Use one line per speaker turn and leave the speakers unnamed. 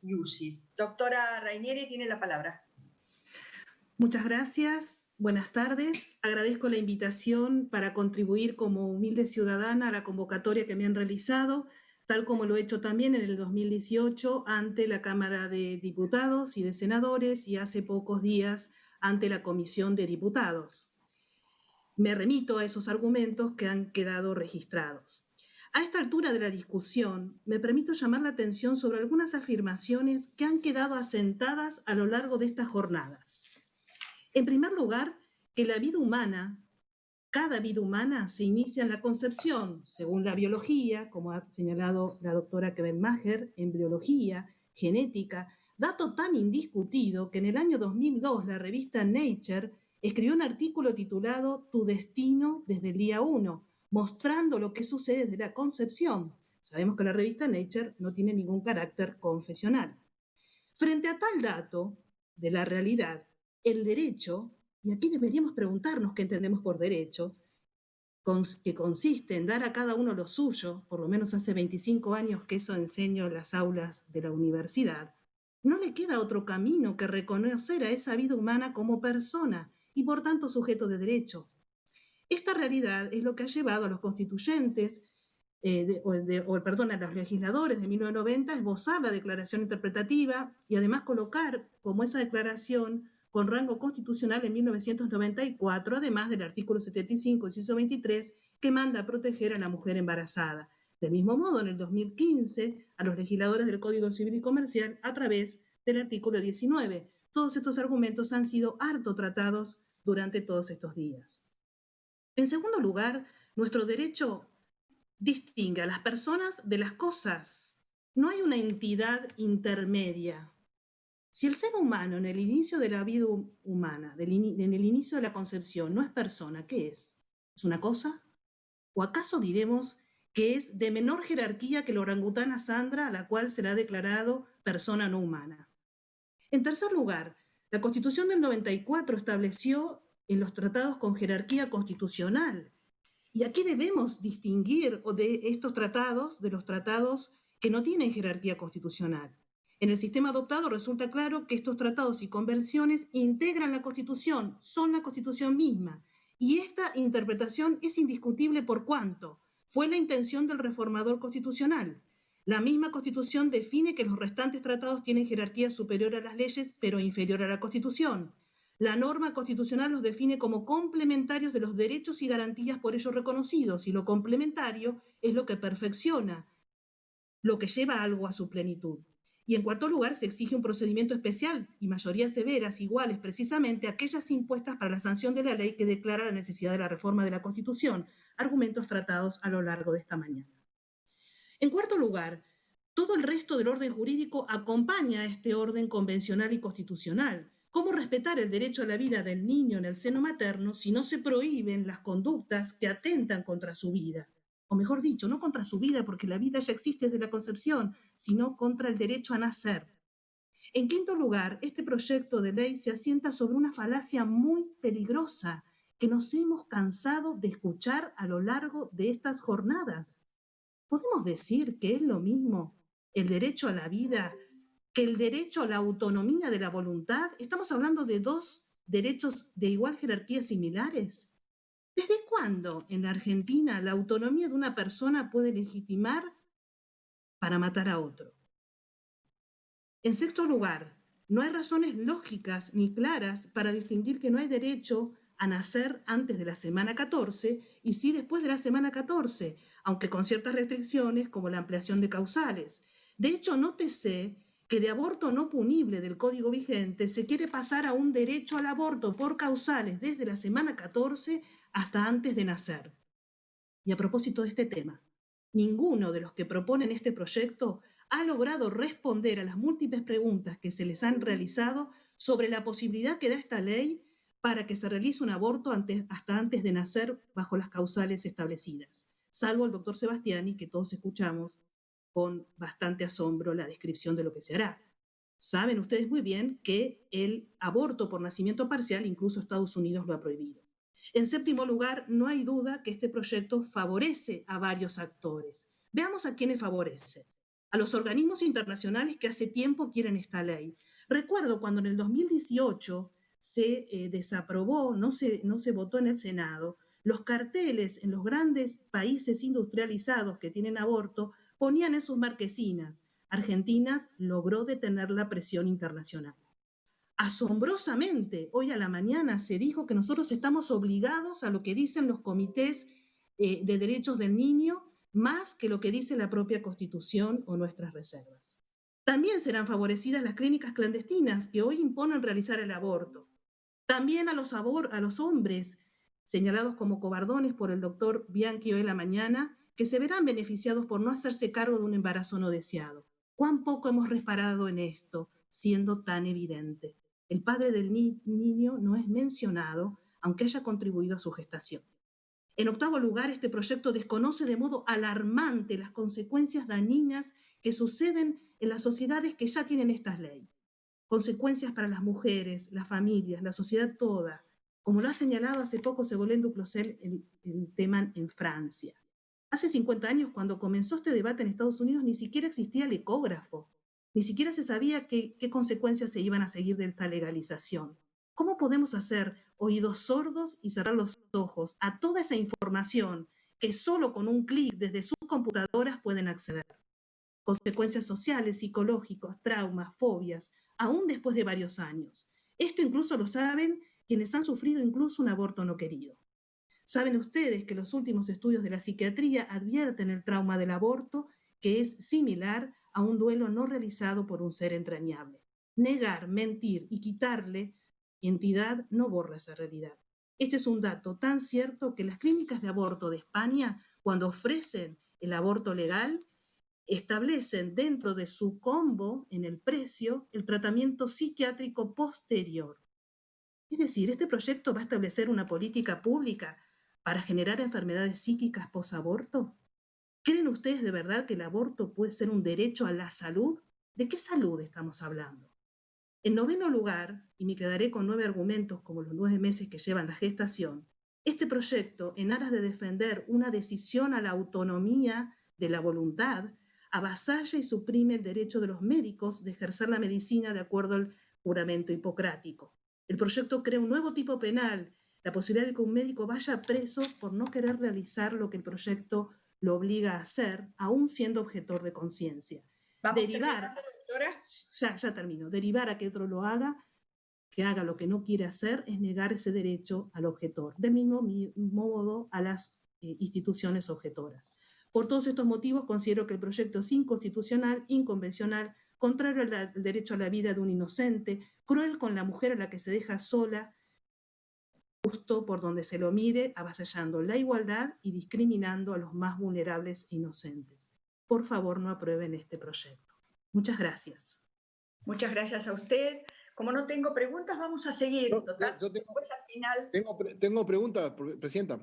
Iusis. Doctora Rainieri tiene la palabra.
Muchas gracias, buenas tardes. Agradezco la invitación para contribuir como humilde ciudadana a la convocatoria que me han realizado, tal como lo he hecho también en el 2018 ante la Cámara de Diputados y de Senadores y hace pocos días ante la Comisión de Diputados. Me remito a esos argumentos que han quedado registrados. A esta altura de la discusión, me permito llamar la atención sobre algunas afirmaciones que han quedado asentadas a lo largo de estas jornadas. En primer lugar, que la vida humana, cada vida humana, se inicia en la concepción, según la biología, como ha señalado la doctora Kebelmacher, en biología, genética, dato tan indiscutido que en el año 2002 la revista Nature escribió un artículo titulado Tu destino desde el día 1, mostrando lo que sucede desde la concepción. Sabemos que la revista Nature no tiene ningún carácter confesional. Frente a tal dato de la realidad, el derecho, y aquí deberíamos preguntarnos qué entendemos por derecho, que consiste en dar a cada uno lo suyo, por lo menos hace 25 años que eso enseño en las aulas de la universidad, no le queda otro camino que reconocer a esa vida humana como persona y por tanto sujeto de derecho. Esta realidad es lo que ha llevado a los constituyentes, a los legisladores de 1990 a esbozar la declaración interpretativa y además colocar como esa declaración con rango constitucional en 1994, además del artículo 75, inciso 23, que manda a proteger a la mujer embarazada. Del mismo modo, en el 2015, a los legisladores del Código Civil y Comercial a través del artículo 19. Todos estos argumentos han sido harto tratados durante todos estos días. En segundo lugar, nuestro derecho distingue a las personas de las cosas. No hay una entidad intermedia. Si el ser humano en el inicio de la vida humana, en el inicio de la concepción, no es persona, ¿qué es? ¿Es una cosa? ¿O acaso diremos que es de menor jerarquía que la orangutana Sandra, a la cual se le ha declarado persona no humana? En tercer lugar, la Constitución del 94 estableció en los tratados con jerarquía constitucional. Y aquí debemos distinguir de estos tratados, de los tratados que no tienen jerarquía constitucional. En el sistema adoptado resulta claro que estos tratados y convenciones integran la Constitución, son la Constitución misma. Y esta interpretación es indiscutible por cuanto fue la intención del reformador constitucional. La misma Constitución define que los restantes tratados tienen jerarquía superior a las leyes, pero inferior a la Constitución. La norma constitucional los define como complementarios de los derechos y garantías por ellos reconocidos, y lo complementario es lo que perfecciona, lo que lleva algo a su plenitud. Y en cuarto lugar, se exige un procedimiento especial y mayorías severas iguales precisamente a aquellas impuestas para la sanción de la ley que declara la necesidad de la reforma de la Constitución, argumentos tratados a lo largo de esta mañana. En cuarto lugar, todo el resto del orden jurídico acompaña a este orden convencional y constitucional. ¿Cómo respetar el derecho a la vida del niño en el seno materno si no se prohíben las conductas que atentan contra su vida? O mejor dicho, no contra su vida porque la vida ya existe desde la concepción, sino contra el derecho a nacer. En quinto lugar, este proyecto de ley se asienta sobre una falacia muy peligrosa que nos hemos cansado de escuchar a lo largo de estas jornadas. ¿Podemos decir que es lo mismo el derecho a la vida que el derecho a la autonomía de la voluntad? ¿Estamos hablando de dos derechos de igual jerarquía similares? ¿Desde cuándo en la Argentina la autonomía de una persona puede legitimar para matar a otro? En sexto lugar, no hay razones lógicas ni claras para distinguir que no hay derecho a nacer antes de la semana 14 y sí después de la semana 14, aunque con ciertas restricciones como la ampliación de causales. De hecho, nótese que de aborto no punible del Código vigente se quiere pasar a un derecho al aborto por causales desde la semana 14 hasta antes de nacer. Y a propósito de este tema, ninguno de los que proponen este proyecto ha logrado responder a las múltiples preguntas que se les han realizado sobre la posibilidad que da esta ley para que se realice un aborto hasta antes de nacer bajo las causales establecidas, salvo el doctor Sebastiani, que todos escuchamos con bastante asombro la descripción de lo que se hará. Saben ustedes muy bien que el aborto por nacimiento parcial incluso Estados Unidos lo ha prohibido. En séptimo lugar, no hay duda que este proyecto favorece a varios actores. Veamos a quiénes favorece. a los organismos internacionales que hace tiempo quieren esta ley. Recuerdo cuando en el 2018 se desaprobó, no se votó en el Senado, los carteles en los grandes países industrializados que tienen aborto ponían en sus marquesinas: Argentina logró detener la presión internacional. Asombrosamente, hoy a la mañana se dijo que nosotros estamos obligados a lo que dicen los comités de derechos del niño, más que lo que dice la propia Constitución o nuestras reservas. También serán favorecidas las clínicas clandestinas que hoy imponen realizar el aborto. También a los hombres señalados como cobardones por el doctor Bianchi hoy a la mañana, que se verán beneficiados por no hacerse cargo de un embarazo no deseado. ¿Cuán poco hemos reparado en esto, siendo tan evidente? El padre del niño no es mencionado, aunque haya contribuido a su gestación. En octavo lugar, este proyecto desconoce de modo alarmante las consecuencias dañinas que suceden en las sociedades que ya tienen estas leyes. Consecuencias para las mujeres, las familias, la sociedad toda, como lo ha señalado hace poco Ségolène du Closet el tema en Francia. Hace 50 años, cuando comenzó este debate en Estados Unidos, ni siquiera existía el ecógrafo. Ni siquiera se sabía qué consecuencias se iban a seguir de esta legalización. ¿Cómo podemos hacer oídos sordos y cerrar los ojos a toda esa información que solo con un clic desde sus computadoras pueden acceder? Consecuencias sociales, psicológicas, traumas, fobias, aún después de varios años. Esto incluso lo saben quienes han sufrido incluso un aborto no querido. Saben ustedes que los últimos estudios de la psiquiatría advierten el trauma del aborto, que es similar a un duelo no realizado por un ser entrañable. Negar, mentir y quitarle entidad no borra esa realidad. Este es un dato tan cierto que las clínicas de aborto de España, cuando ofrecen el aborto legal, establecen dentro de su combo, en el precio, el tratamiento psiquiátrico posterior. Es decir, este proyecto va a establecer una política pública para generar enfermedades psíquicas posaborto. ¿Creen ustedes de verdad que el aborto puede ser un derecho a la salud? ¿De qué salud estamos hablando? En noveno lugar, y me quedaré con 9 argumentos como los 9 meses que llevan la gestación, este proyecto, en aras de defender una decisión a la autonomía de la voluntad, avasalla y suprime el derecho de los médicos de ejercer la medicina de acuerdo al juramento hipocrático. El proyecto crea un nuevo tipo penal, la posibilidad de que un médico vaya preso por no querer realizar lo que el proyecto lo obliga a hacer, aún siendo objetor de conciencia. Derivar, ya termino, derivar a que otro lo haga, que haga lo que no quiere hacer, es negar ese derecho al objetor, del mismo modo a las instituciones objetoras. Por todos estos motivos, considero que el proyecto es inconstitucional, inconvencional, contrario al derecho a la vida de un inocente, cruel con la mujer a la que se deja sola, justo por donde se lo mire, avasallando la igualdad y discriminando a los más vulnerables e inocentes. Por favor, no aprueben este proyecto. Muchas gracias.
Muchas gracias a usted. Como no tengo preguntas, vamos a seguir.
Al final... Tengo preguntas, Presidenta.